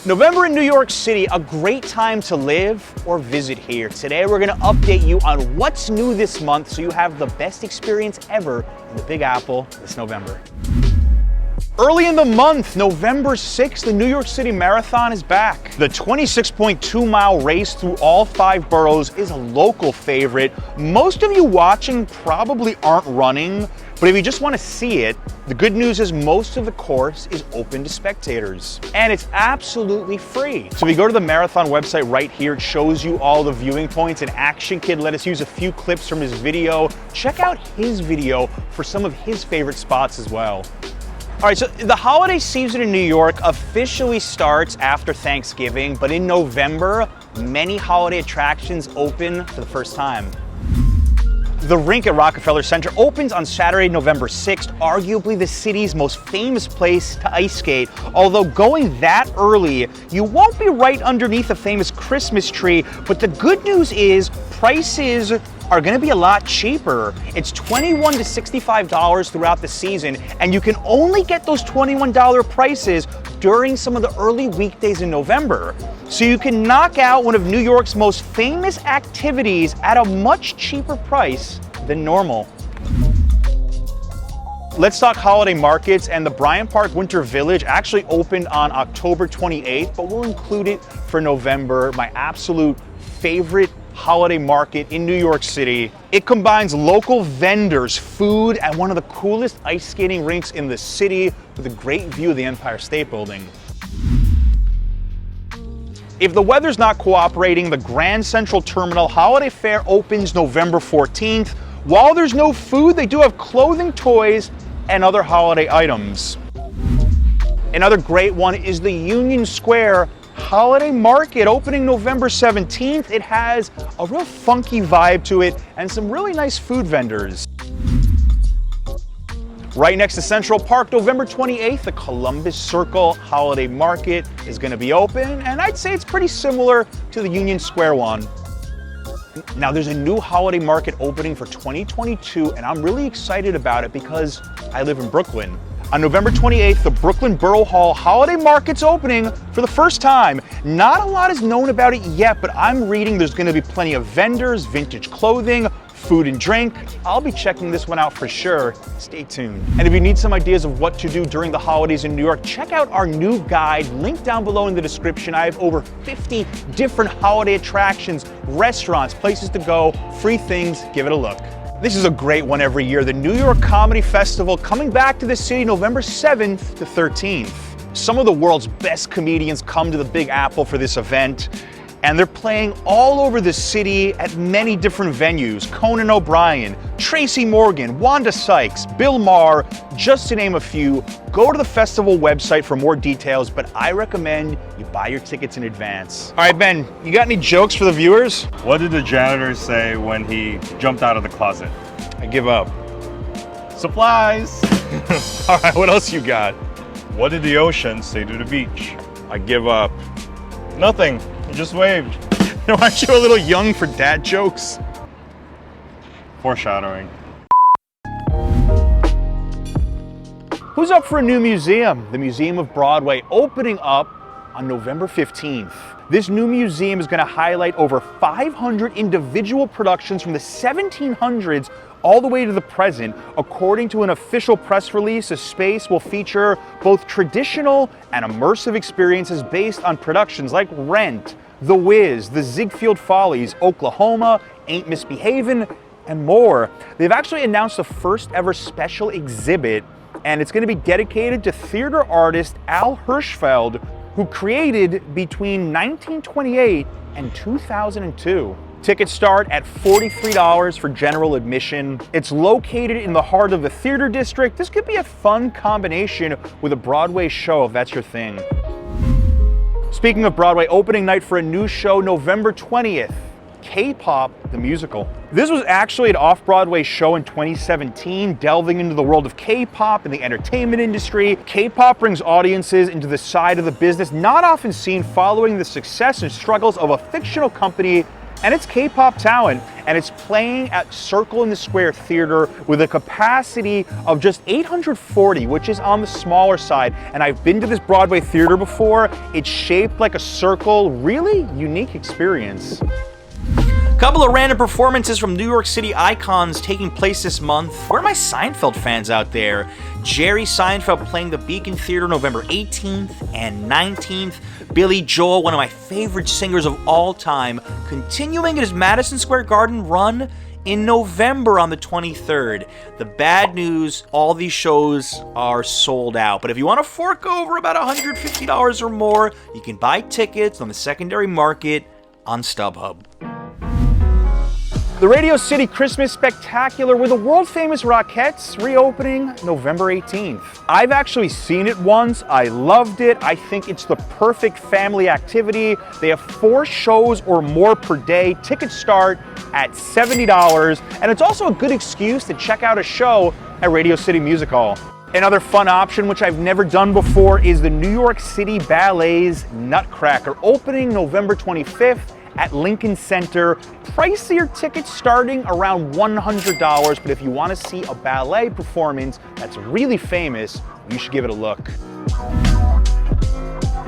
November in New York City, a great time to live or visit here. Today we're going to update you on what's new this month so you have the best experience ever in the Big Apple this November. Early in the month, November 6th, the New York City Marathon is back. The 26.2-mile race through all 5 boroughs is a local favorite. Most of you watching probably aren't running, but if you just want to see it, the good news is most of the course is open to spectators. And it's absolutely free. So if you go to the marathon website right here, it shows you all the viewing points, and ActionKid let us use a few clips from his video. Check out his video for some of his favorite spots as well. All right, so the holiday season in New York officially starts after Thanksgiving, but in November, many holiday attractions open for the first time. The Rink at Rockefeller Center opens on Saturday, November 6th, arguably the city's most famous place to ice skate. Although going that early, you won't be right underneath a famous Christmas tree, but the good news is prices are going to be a lot cheaper. It's $21 to $65 throughout the season, and you can only get those $21 prices during some of the early weekdays in November. So you can knock out one of New York's most famous activities at a much cheaper price than normal. Let's talk holiday markets, and the Bryant Park Winter Village actually opened on October 28th, but we'll include it for November, my absolute favorite holiday market in New York City. It combines local vendors, food, and one of the coolest ice skating rinks in the city with a great view of the Empire State Building. If the weather's not cooperating, the Grand Central Terminal Holiday Fair opens November 14th. While there's no food, they do have clothing, toys, and other holiday items. Another great one is the Union Square Holiday Market opening November 17th. It has a real funky vibe to it and some really nice food vendors. Right next to Central Park, November 28th, the Columbus Circle Holiday Market is going to be open, and I'd say it's pretty similar to the Union Square one. Now there's a new holiday market opening for 2022, and I'm really excited about it because I live in Brooklyn. On November 28th, the Brooklyn Borough Hall Holiday Market's opening for the first time. Not a lot is known about it yet, but I'm reading there's going to be plenty of vendors, vintage clothing, food and drink. I'll be checking this one out for sure. Stay tuned. And if you need some ideas of what to do during the holidays in New York, check out our new guide, linked down below in the description. I have over 50 different holiday attractions, restaurants, places to go, free things. Give it a look. This is a great one every year, the New York Comedy Festival coming back to the city November 7th to 13th. Some of the world's best comedians come to the Big Apple for this event, and they're playing all over the city at many different venues. Conan O'Brien, Tracy Morgan, Wanda Sykes, Bill Maher, just to name a few. Go to the festival website for more details, but I recommend you buy your tickets in advance. All right, Ben, you got any jokes for the viewers? What did the janitor say when he jumped out of the closet? I give up. Supplies! All right, what else you got? What did the ocean say to the beach? I give up. Nothing. He just waved. No, aren't you a little young for dad jokes? Foreshadowing. Who's up for a new museum? The Museum of Broadway opening up on November 15th. This new museum is going to highlight over 500 individual productions from the 1700s all the way to the present. According to an official press release, the space will feature both traditional and immersive experiences based on productions like Rent, The Wiz, The Ziegfeld Follies, Oklahoma, Ain't Misbehavin', and more. They've actually announced the first ever special exhibit, and it's going to be dedicated to theater artist Al Hirschfeld, who created between 1928 and 2002. Tickets start at $43 for general admission. It's located in the heart of the theater district. This could be a fun combination with a Broadway show if that's your thing. Speaking of Broadway, opening night for a new show, November 20th, K-Pop, the musical. This was actually an off-Broadway show in 2017, delving into the world of K-pop and the entertainment industry. K-pop brings audiences into the side of the business not often seen, following the success and struggles of a fictional company and it's K-pop talent, and it's playing at Circle in the Square Theater with a capacity of just 840, which is on the smaller side. And I've been to this Broadway theater before. It's shaped like a circle, really unique experience. Couple of random performances from New York City icons taking place this month. Where are my Seinfeld fans out there? Jerry Seinfeld playing the Beacon Theater November 18th and 19th. Billy Joel, one of my favorite singers of all time, continuing his Madison Square Garden run in November on the 23rd. The bad news, all these shows are sold out. But if you want to fork over about $150 or more, you can buy tickets on the secondary market on StubHub. The Radio City Christmas Spectacular with the world-famous Rockettes reopening November 18th. I've actually seen it once. I loved it. I think it's the perfect family activity. They have 4 shows or more per day. Tickets start at $70, and it's also a good excuse to check out a show at Radio City Music Hall. Another fun option, which I've never done before, is the New York City Ballet's Nutcracker, opening November 25th at Lincoln Center. Pricier tickets starting around $100, but if you want to see a ballet performance that's really famous, you should give it a look.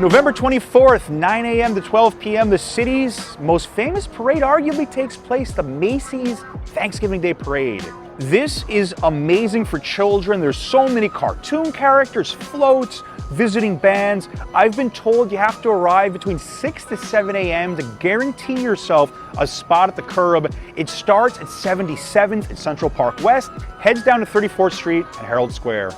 November 24th, 9 a.m. to 12 p.m., the city's most famous parade arguably takes place, the Macy's Thanksgiving Day Parade. This is amazing for children. There's so many cartoon characters, floats, visiting bands. I've been told you have to arrive between 6 to 7 a.m. to guarantee yourself a spot at the curb. It starts at 77th at Central Park West, heads down to 34th Street and Herald Square.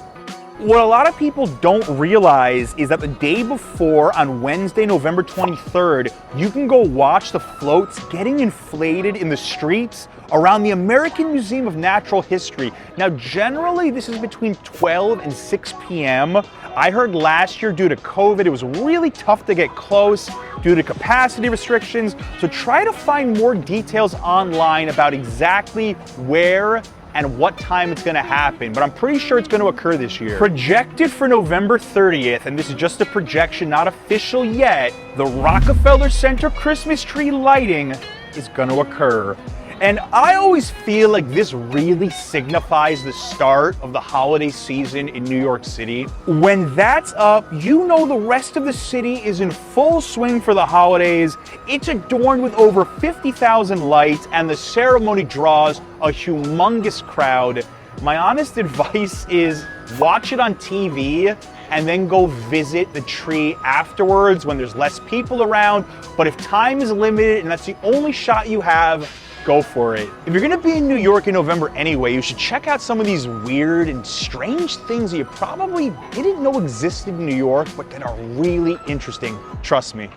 What a lot of people don't realize is that the day before, on Wednesday, November 23rd, you can go watch the floats getting inflated in the streets around the American Museum of Natural History. Now, generally, this is between 12 and 6 p.m. I heard last year, due to COVID, it was really tough to get close due to capacity restrictions. So try to find more details online about exactly where and what time it's going to happen, but I'm pretty sure it's going to occur this year. Projected for November 30th, and this is just a projection, not official yet, the Rockefeller Center Christmas tree lighting is going to occur. And I always feel like this really signifies the start of the holiday season in New York City. When that's up, you know the rest of the city is in full swing for the holidays. It's adorned with over 50,000 lights, and the ceremony draws a humongous crowd. My honest advice is watch it on TV and then go visit the tree afterwards when there's less people around. But if time is limited and that's the only shot you have, go for it. If you're gonna be in New York in November anyway, you should check out some of these weird and strange things that you probably didn't know existed in New York, but that are really interesting. Trust me.